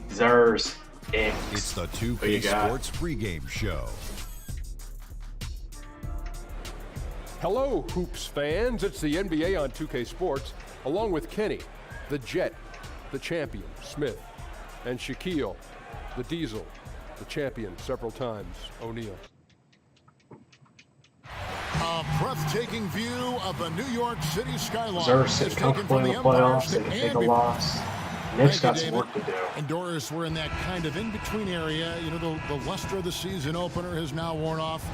Zers. It's the 2K Sports Pregame Show. Hello, Hoops fans. It's the NBA on 2K Sports, along with Kenny, the Jet, the champion, Smith, and Shaquille, the Diesel, the champion several times, O'Neal. A breathtaking view of the New York City skyline. Zers sit comfortably in the playoffs. They can take a loss. Knicks got some work to do. And Doris, we're in that kind of in-between area. You know, the luster of the season opener has now worn off.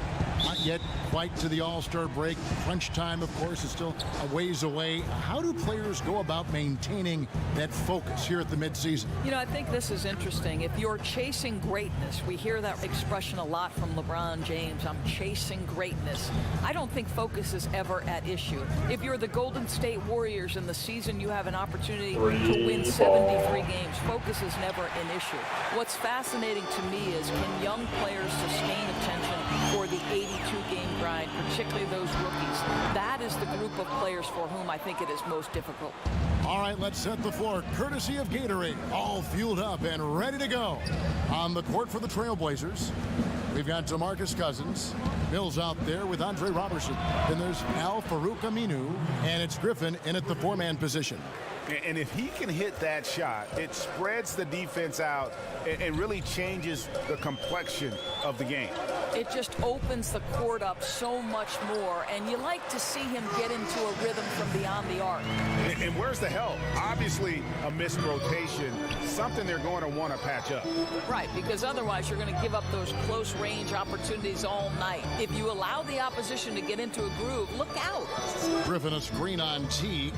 Not yet quite to the All-Star break. Crunch time, of course, is still a ways away. How do players go about maintaining that focus here at the midseason? You know, I think this is interesting. If you're chasing greatness, we hear that expression a lot from LeBron James. I'm chasing greatness. I don't think focus is ever at issue. If you're the Golden State Warriors in the season, you have an opportunity to win 73 games. Focus is never an issue. What's fascinating to me is, can young players sustain attention for the 82-game grind, particularly those rookies? That is the group of players for whom I think it is most difficult. All right, let's set the floor. Courtesy of Gatorade, all fueled up and ready to go. On the court for the Trailblazers, we've got DeMarcus Cousins. Mills out there with Andre Robertson. Then there's Al-Farouq Aminu, and it's Griffin in at the four-man position. And if he can hit that shot, it spreads the defense out and really changes the complexion of the game. It just opens the court up so much more, and you like to see him get into a rhythm from beyond the arc. And where's the help? Obviously, a missed rotation, something they're going to want to patch up. Right, because otherwise you're going to give up those close-range opportunities all night. If you allow the opposition to get into a groove, look out. Griffin a screen on Teague.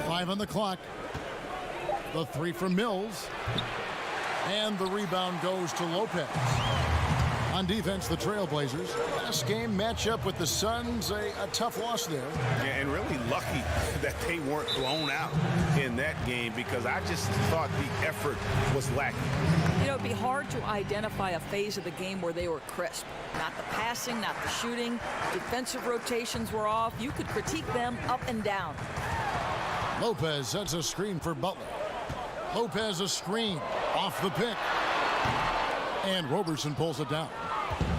5 on the clock. The three from Mills. And the rebound goes to Lopez. On defense, the Trailblazers. Last game matchup with the Suns, a tough loss there. Yeah, and really lucky that they weren't blown out in that game, because I just thought the effort was lacking. You know, it'd be hard to identify a phase of the game where they were crisp. Not the passing, not the shooting. Defensive rotations were off. You could critique them up and down. Lopez sets a screen for Butler. Lopez a screen off the pick. And Robertson pulls it down.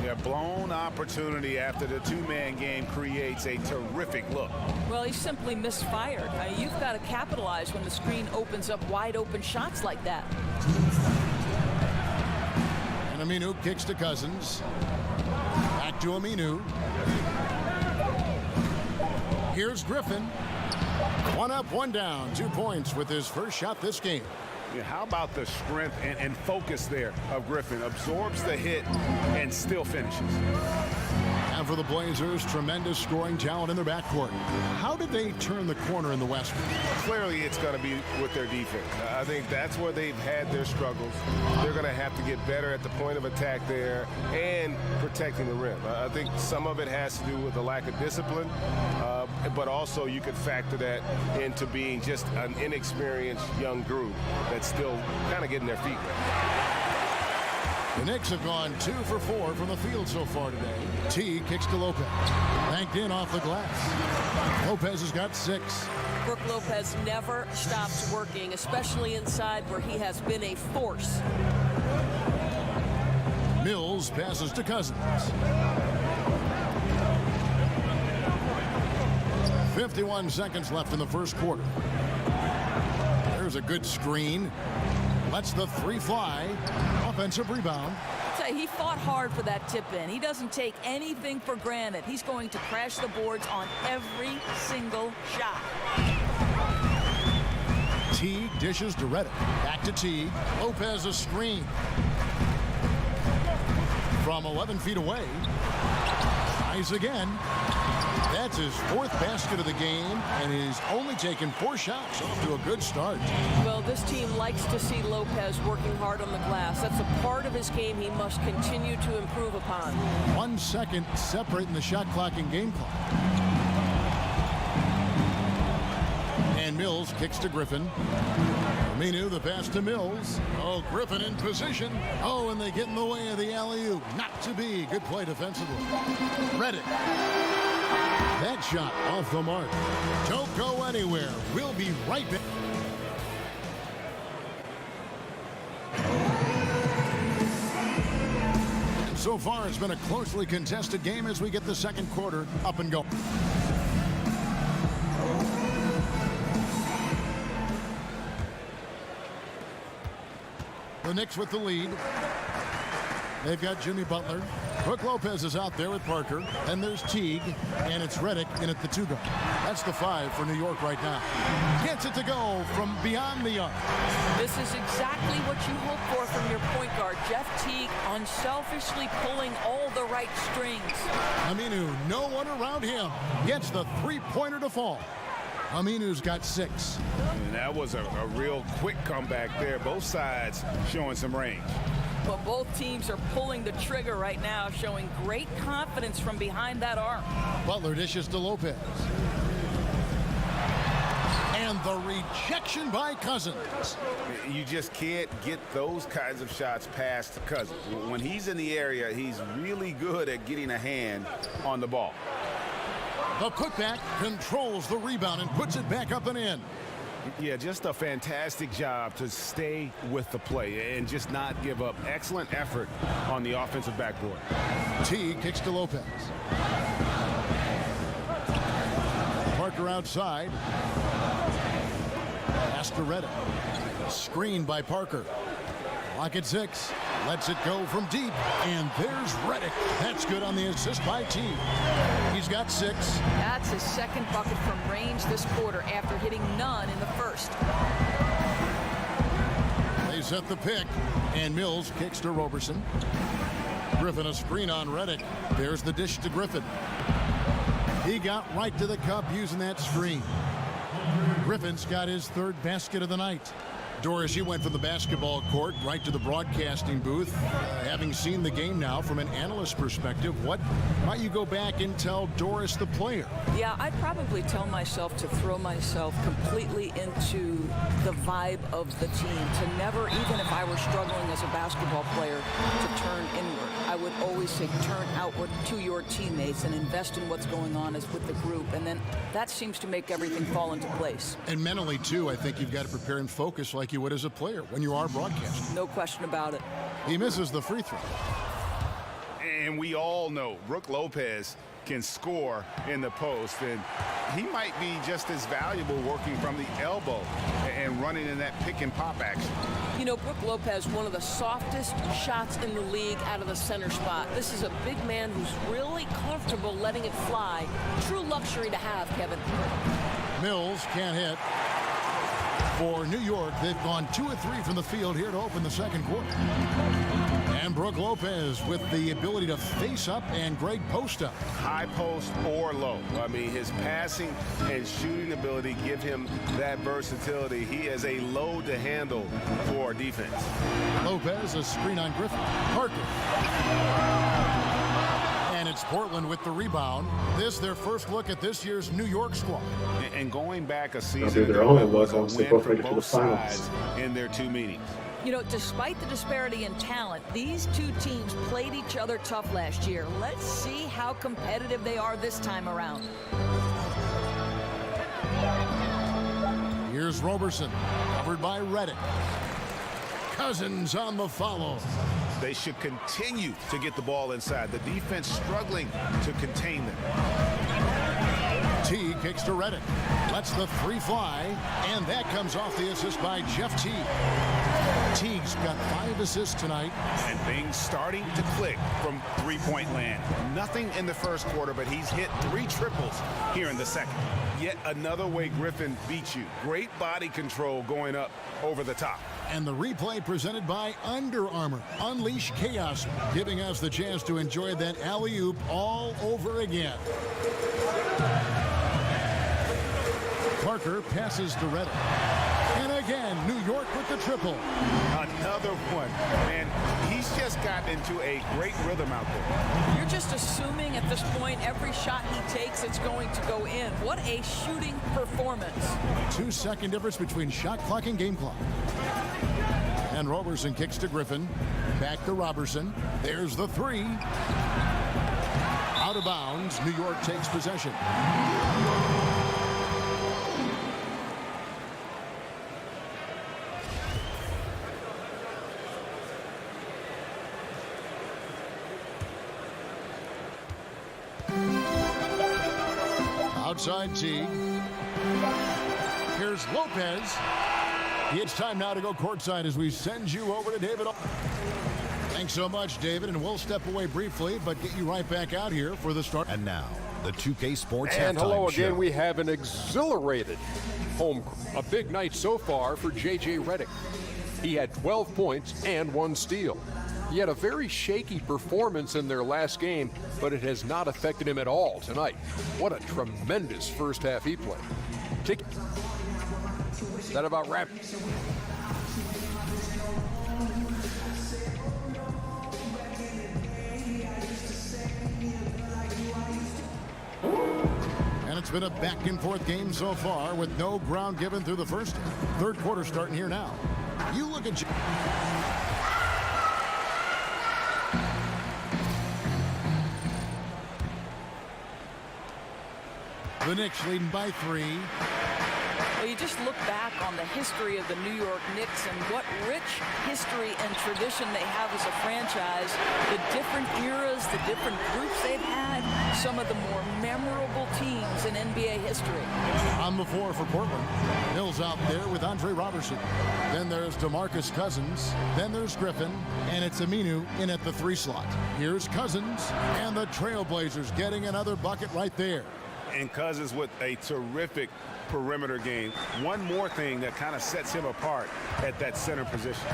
Yeah, blown opportunity after the two-man game creates a terrific look. Well, he simply misfired. You've got to capitalize when the screen opens up wide open shots like that. And Aminu kicks to Cousins. Back to Aminu. Here's Griffin. One up, one down. 2 points with his first shot this game. Yeah, how about the strength and focus there of Griffin? Absorbs the hit and still finishes. And for the Blazers, tremendous scoring talent in their backcourt. How did they turn the corner in the West? Clearly, it's going to be with their defense. I think that's where they've had their struggles. They're going to have to get better at the point of attack there and protecting the rim. I think some of it has to do with the lack of discipline, but also you could factor that into being just an inexperienced young group that's still kind of getting their feet wet. The Knicks have gone 2 for 4 from the field so far today. T kicks to Lopez. Banked in off the glass. Lopez has got 6. Brook Lopez never stops working, especially inside where he has been a force. Mills passes to Cousins. 51 seconds left in the first quarter. There's a good screen. Lets the three fly. Offensive rebound. He fought hard for that tip in. He doesn't take anything for granted. He's going to crash the boards on every single shot. Teague dishes to Reddick. Back to Teague. Lopez a screen. From 11 feet away. Tries again. That's his 4th basket of the game, and he's only taken 4 shots. Off to a good start. Well, this team likes to see Lopez working hard on the glass. That's a part of his game he must continue to improve upon. 1 second separating the shot clock and game clock. And Mills kicks to Griffin. Aminu, the pass to Mills. Oh, Griffin in position. Oh, and they get in the way of the alley-oop. Not to be. Good play defensively. Reddick. That shot off the mark. Don't go anywhere. We'll be right back. So far, it's been a closely contested game as we get the second quarter up and going. The Knicks with the lead. They've got Jimmy Butler. Brook Lopez is out there with Parker. And there's Teague. And it's Redick in at the 2 guard. That's the 5 for New York right now. Gets it to go from beyond the arc. This is exactly what you hope for from your point guard. Jeff Teague unselfishly pulling all the right strings. Aminu, no one around him. Gets the 3-pointer to fall. Aminu's got 6. And that was a real quick comeback there. Both sides showing some range. But both teams are pulling the trigger right now, showing great confidence from behind that arc. Butler dishes to Lopez. And the rejection by Cousins. You just can't get those kinds of shots past Cousins. When he's in the area, he's really good at getting a hand on the ball. The putback controls the rebound and puts it back up and in. Yeah, just a fantastic job to stay with the play and just not give up. Excellent effort on the offensive backboard. Teague kicks to Lopez. Parker outside. Pass to Redick. Screened by Parker. Lock at 6. Lets it go from deep. And there's Redick. That's good on the assist by Teague. He's got 6. That's his second bucket from range this quarter after hitting none in the first. They set the pick. And Mills kicks to Roberson. Griffin a screen on Redick. There's the dish to Griffin. He got right to the cup using that screen. Griffin's got his 3rd basket of the night. Doris, you went from the basketball court right to the broadcasting booth. Having seen the game now from an analyst perspective, what might you go back and tell Doris the player? Yeah, I'd probably tell myself to throw myself completely into the vibe of the team, to never, even if I were struggling as a basketball player, to turn inward. I would always say turn outward to your teammates and invest in what's going on as with the group, and then that seems to make everything fall into place. And mentally, too, I think you've got to prepare and focus like you would as a player when you are broadcasting. No question about it. He misses the free throw. And we all know Brook Lopez can score in the post, and he might be just as valuable working from the elbow and running in that pick and pop action. You know, Brook Lopez, one of the softest shots in the league out of the center spot. This is a big man who's really comfortable letting it fly. True luxury to have, Kevin. Mills can't hit. For New York, they've gone 2 of 3 from the field here to open the second quarter. And Brook Lopez with the ability to face up and great post up. High post or low. I mean, his passing and shooting ability give him that versatility. He is a load to handle for defense. Lopez, a screen on Griffin. Parker. And it's Portland with the rebound. This their first look at this year's New York squad. And going back a They'll season do their ago, own look once they both make it to the both finals. sides in their 2 meetings. You know, despite the disparity in talent, these two teams played each other tough last year. Let's see how competitive they are this time around. Here's Roberson, covered by Redick. Cousins on the follow. They should continue to get the ball inside. The defense struggling to contain them. Teague kicks to Redick. Lets the 3 fly, and that comes off the assist by Jeff Teague. Teague's got 5 assists tonight. And things starting to click from three-point land. Nothing in the first quarter, but he's hit 3 triples here in the second. Yet another way Griffin beats you. Great body control going up over the top. And the replay presented by Under Armour. Unleash chaos, giving us the chance to enjoy that alley-oop all over again. Parker passes to Redick. And again, New York with the triple. Another one. And he's just gotten into a great rhythm out there. You're just assuming at this point every shot he takes, it's going to go in. What a shooting performance. 2-second difference between shot clock and game clock. And Roberson kicks to Griffin. Back to Roberson. There's the 3. out of bounds. New York takes possession. Outside Teague. Here's Lopez. It's time now to go courtside as we send you over to David. Thanks so much, David, and we'll step away briefly, but get you right back out here for the start. And now, the 2K Sports And hello Halftime again. Show. We have an exhilarated a big night so far for J.J. Redick. He had 12 points and 1 steal. He had a very shaky performance in their last game, but it has not affected him at all tonight. What a tremendous first half he played. That about wraps. And it's been a back and forth game so far with no ground given through the first half. Third quarter starting here now. You look at the Knicks leading by 3. Well, you just look back on the history of the New York Knicks and what rich history and tradition they have as a franchise, the different eras, the different groups they've had, some of the more memorable teams in NBA history. On the floor for Portland. Mills out there with Andre Robertson. Then there's DeMarcus Cousins. Then there's Griffin. And it's Aminu in at the 3 slot. Here's Cousins. And the Trailblazers getting another bucket right there. And Cousins with a terrific perimeter game. One more thing that kind of sets him apart at that center position.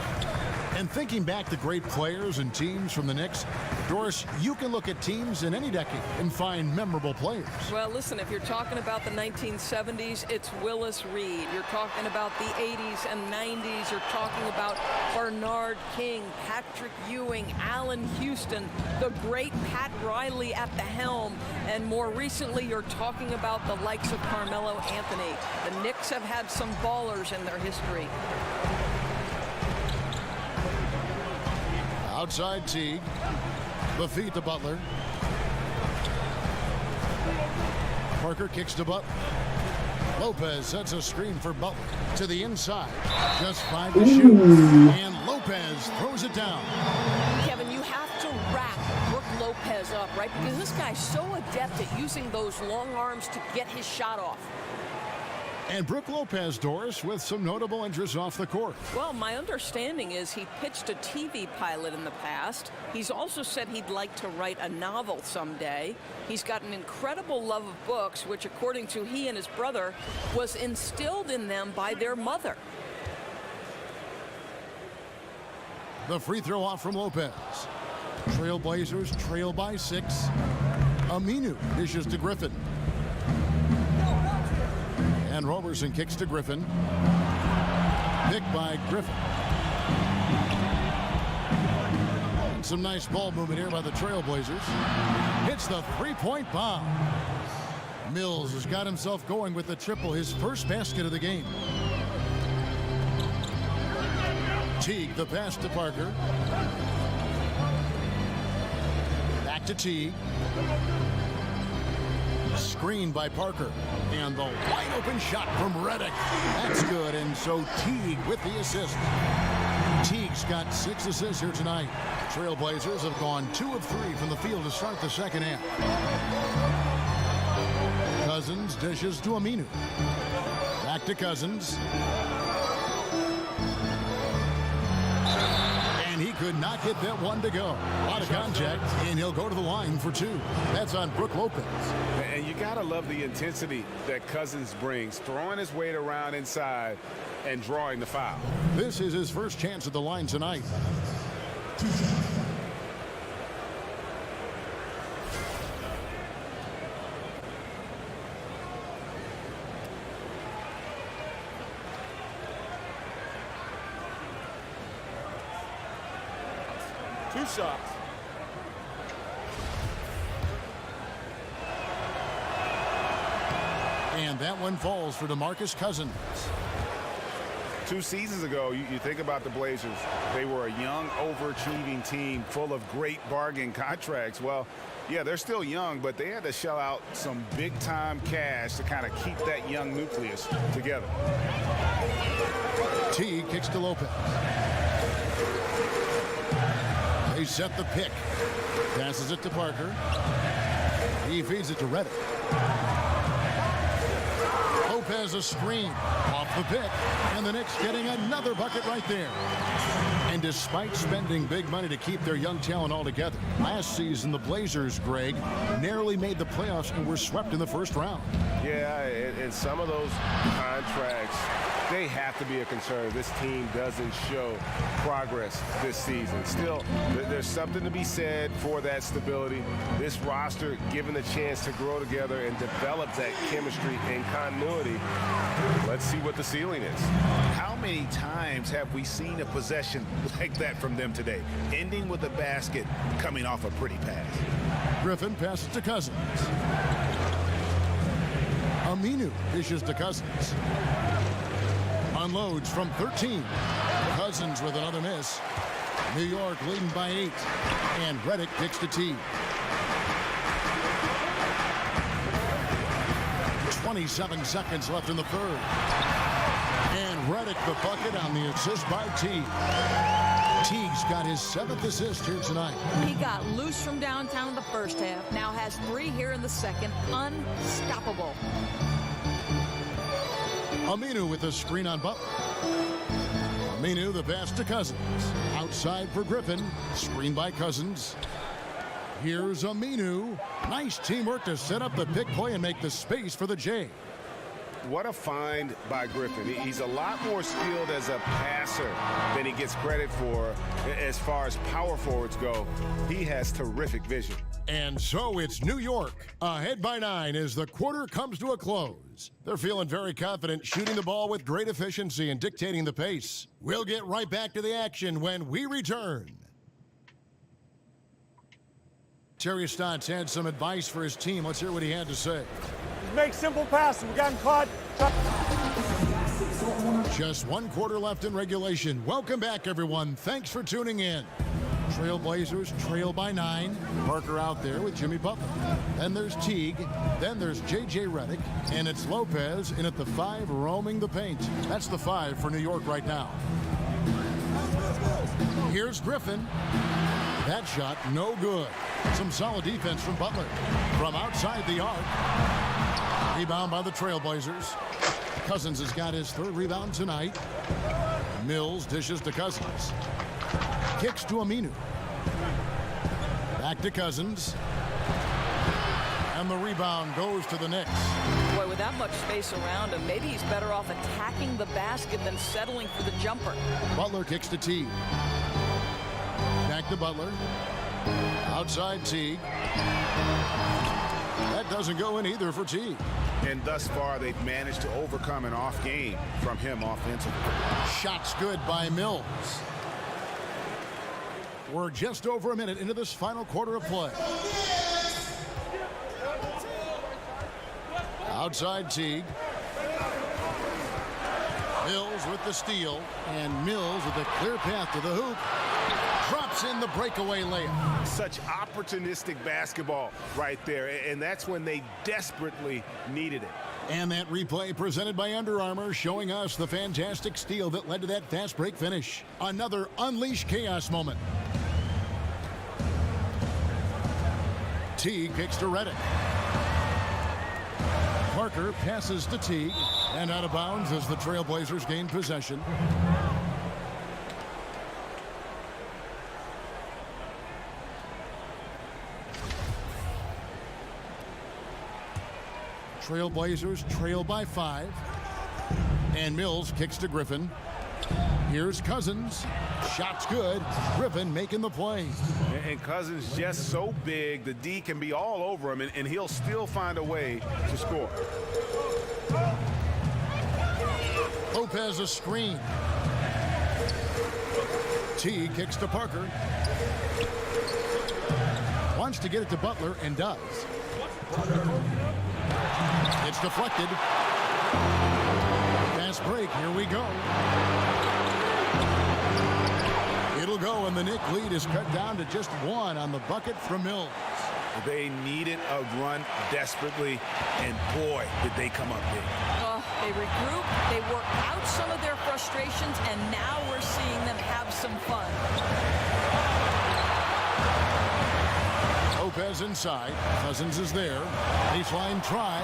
And thinking back to great players and teams from the Knicks, Doris, you can look at teams in any decade and find memorable players. Well, listen, if you're talking about the 1970s, it's Willis Reed. You're talking about the 80s and 90s. You're talking about Bernard King, Patrick Ewing, Allen Houston, the great Pat Riley at the helm. And more recently, you're talking about the likes of Carmelo Anthony. The Knicks have had some ballers in their history. Outside Teague. The feed to Butler. Parker kicks to Butler. Lopez sets a screen for Butler to the inside. Just 5 to shoot. And Lopez throws it down. Kevin, you have to rack Brook Lopez up, right? Because this guy's so adept at using those long arms to get his shot off. And Brook Lopez, Doris, with some notable interests off the court. Well, my understanding is he pitched a TV pilot in the past. He's also said he'd like to write a novel someday. He's got an incredible love of books, which, according to he and his brother, was instilled in them by their mother. The free throw off from Lopez. Trailblazers trail by 6. Aminu dishes to Griffin. And Roberson kicks to Griffin. Picked by Griffin. And some nice ball movement here by the Trailblazers. Hits the three-point bomb. Mills has got himself going with the triple, his first basket of the game. Teague, the pass to Parker. Back to Teague. Screened by Parker. And the wide open shot from Redick. That's good, and so Teague with the assist. Teague's got 6 assists here tonight. Trailblazers have gone 2 of 3 from the field to start the second half. Cousins dishes to Aminu. Back to Cousins. And he could not get that one to go. A lot of contact, and he'll go to the line for 2. That's on Brook Lopez. And you got to love the intensity that Cousins brings, throwing his weight around inside and drawing the foul. This is his first chance at the line tonight. Two shots. And that one falls for DeMarcus Cousins. 2 seasons ago, you think about the Blazers. They were a young, overachieving team full of great bargain contracts. Well, Yeah, they're still young, but they had to shell out some big-time cash to kind of keep that young nucleus together. T kicks to Lopez. They set the pick. Passes it to Parker. He feeds it to Reddick. Lopez a screen off the pick, and the Knicks getting another bucket right there. And despite spending big money to keep their young talent all together, last season the Blazers, Greg, narrowly made the playoffs and were swept in the first round. Yeah, and some of those contracts, they have to be a concern. This team doesn't show progress this season. Still, there's something to be said for that stability. This roster, given the chance to grow together and develop that chemistry and continuity, let's see what the ceiling is. How many times have we seen a possession like that from them today, ending with a basket coming off a pretty pass? Griffin passes to Cousins. Aminu dishes to Cousins. Unloads from 13. Cousins with another miss. New York leading by 8. And Reddick kicks to T. 27 seconds left in the third. And Reddick the bucket on the assist by T. Teague's got his 7th assist here tonight. He got loose from downtown in the first half. Now has 3 here in the second. Unstoppable. Aminu with a screen on Butler. Aminu the pass to Cousins. Outside for Griffin. Screen by Cousins. Here's Aminu. Nice teamwork to set up the pick play and make the space for the J. What a find by Griffin. He's a lot more skilled as a passer than he gets credit for as far as power forwards go. He has terrific vision. And so it's New York, ahead by 9 as the quarter comes to a close. They're feeling very confident, shooting the ball with great efficiency and dictating the pace. We'll get right back to the action when we return. Terry Stotts had some advice for his team. Let's hear what he had to say. Make simple passes. We got him caught. Just 1 quarter left in regulation. Welcome back, everyone. Thanks for tuning in. Trailblazers trail by 9. Parker out there with Jimmy Butler. Then there's Teague. Then there's J.J. Reddick. And it's Lopez in at the 5 roaming the paint. That's the 5 for New York right now. Here's Griffin. That shot no good. Some solid defense from Butler. From outside the arc. Rebound by the Trailblazers. Cousins has got his 3rd rebound tonight. Mills dishes to Cousins. Kicks to Aminu. Back to Cousins. And the rebound goes to the Knicks. Boy, with that much space around him, maybe he's better off attacking the basket than settling for the jumper. Butler kicks to Teague. Back to Butler. Outside Teague. That doesn't go in either for Teague. And thus far, they've managed to overcome an off game from him offensively. Shots good by Mills. We're just over a minute into this final quarter of play. Outside Teague. Mills with the steal. And Mills with a clear path to the hoop. Drops in the breakaway layup. Such opportunistic basketball right there, and that's when they desperately needed it. And that replay presented by Under Armour, showing us the fantastic steal that led to that fast break finish. Another unleash chaos moment. Teague kicks to Reddick. Parker passes to Teague, and out of bounds as the Trailblazers gain possession. Trailblazers trail by 5. And Mills kicks to Griffin. Here's Cousins. Shot's good. Griffin making the play. And Cousins just so big, the D can be all over him, and he'll still find a way to score. Lopez a screen. T kicks to Parker. Wants to get it to Butler and does. It's deflected. Fast break. Here we go. It'll go, and the Knicks lead is cut down to just 1 on the bucket from Mills. They needed a run desperately, and boy, did they come up big. They regroup, they work out some of their frustrations, and now we're seeing them have some fun. Lopez inside. Cousins is there. Baseline try.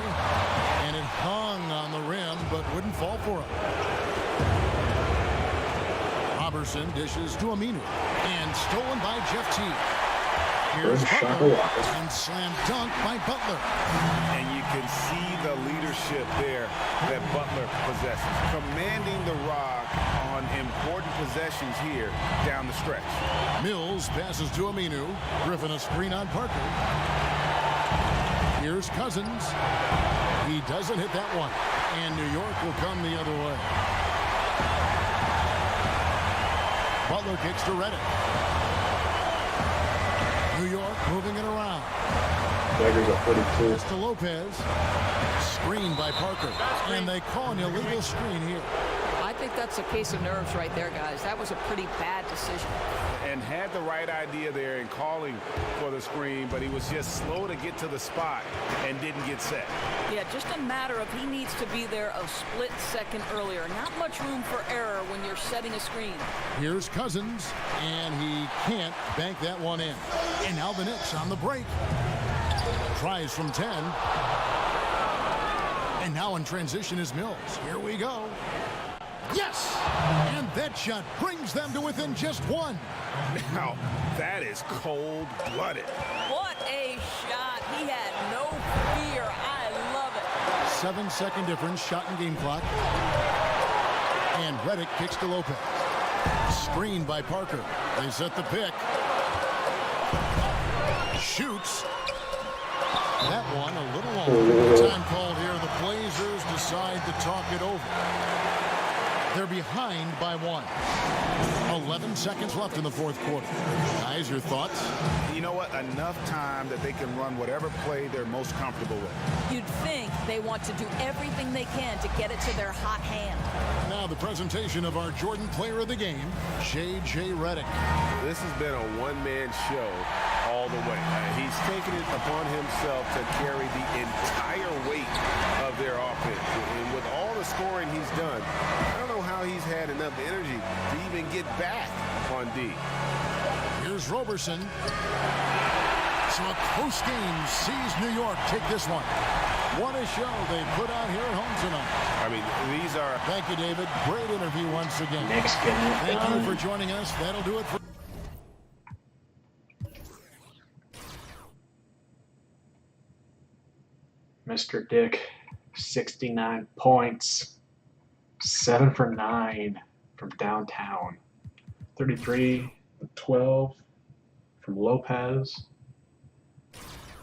And it hung on the rim, but wouldn't fall for him. Robertson dishes to Aminu. And stolen by Jeff T. Here's Butler. And slam dunk by Butler. And you can see the leadership there that Butler possesses. Commanding the rock on important possessions here down the stretch. Mills passes to Aminu. Griffin a screen on Parker. Here's Cousins. He doesn't hit that one. And New York will come the other way. Butler kicks to Redick. New York moving it around. Daggers at 42. It's to Lopez. Screen by Parker. And they call an illegal screen here. I think that's a case of nerves right there, guys. That was a pretty bad decision. And had the right idea there in calling for the screen, but he was just slow to get to the spot and didn't get set. Yeah, just a matter of he needs to be there a split second earlier. Not much room for error when you're setting a screen. Here's Cousins, and he can't bank that one in. And now the Knicks on the break. Tries from 10. And now in transition is Mills. Here we go. Yes! And that shot brings them to within just one. Now, that is cold-blooded. What a shot. He had no fear. I love it. 7-second difference, shot and game clock. And Redick kicks to Lopez. Screened by Parker. They set the pick. Shoots. That one a little long. Time called here. The Blazers decide to talk it over. They're behind by 1. 11 seconds left in the fourth quarter. Guys, your thoughts? You know what? Enough time that they can run whatever play they're most comfortable with. You'd think they want to do everything they can to get it to their hot hand. Now the presentation of our Jordan Player of the Game, J.J. Redick. This has been a one-man show all the way. He's taken it upon himself to carry the entire weight of their offense. And with all the scoring he's done, I don't know how he's had enough energy to even get back on D. Here's Roberson. So a close game sees New York take this one. What a show they put on here at home tonight. I mean, these are... Thank you, David. Great interview once again. Knicks getting it Thank done. you for joining us. That'll do it for... Mr. Dick, 69 points, 7 for 9 from downtown, 33 12 from Lopez,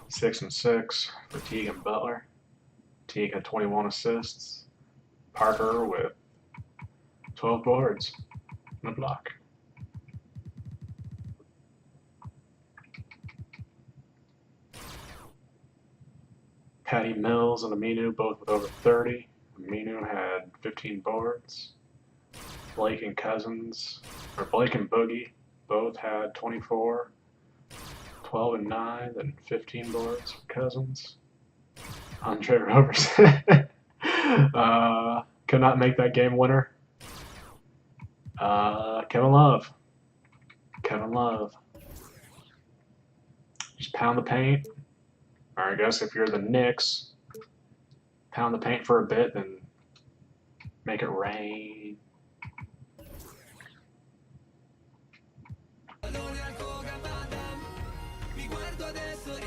6 and 6 for Teague and Butler. Teague had 21 assists. Parker with 12 boards and a block. Patty Mills and Aminu both with over 30. Aminu had 15 boards. Blake and Boogie both had 24, 12 and 9, and 15 boards for Cousins. Andre Roberson could not make that game winner. Kevin Love. Just pound the paint. Or I guess if you're the Knicks, pound the paint for a bit, then make it rain. Mi guardo adesso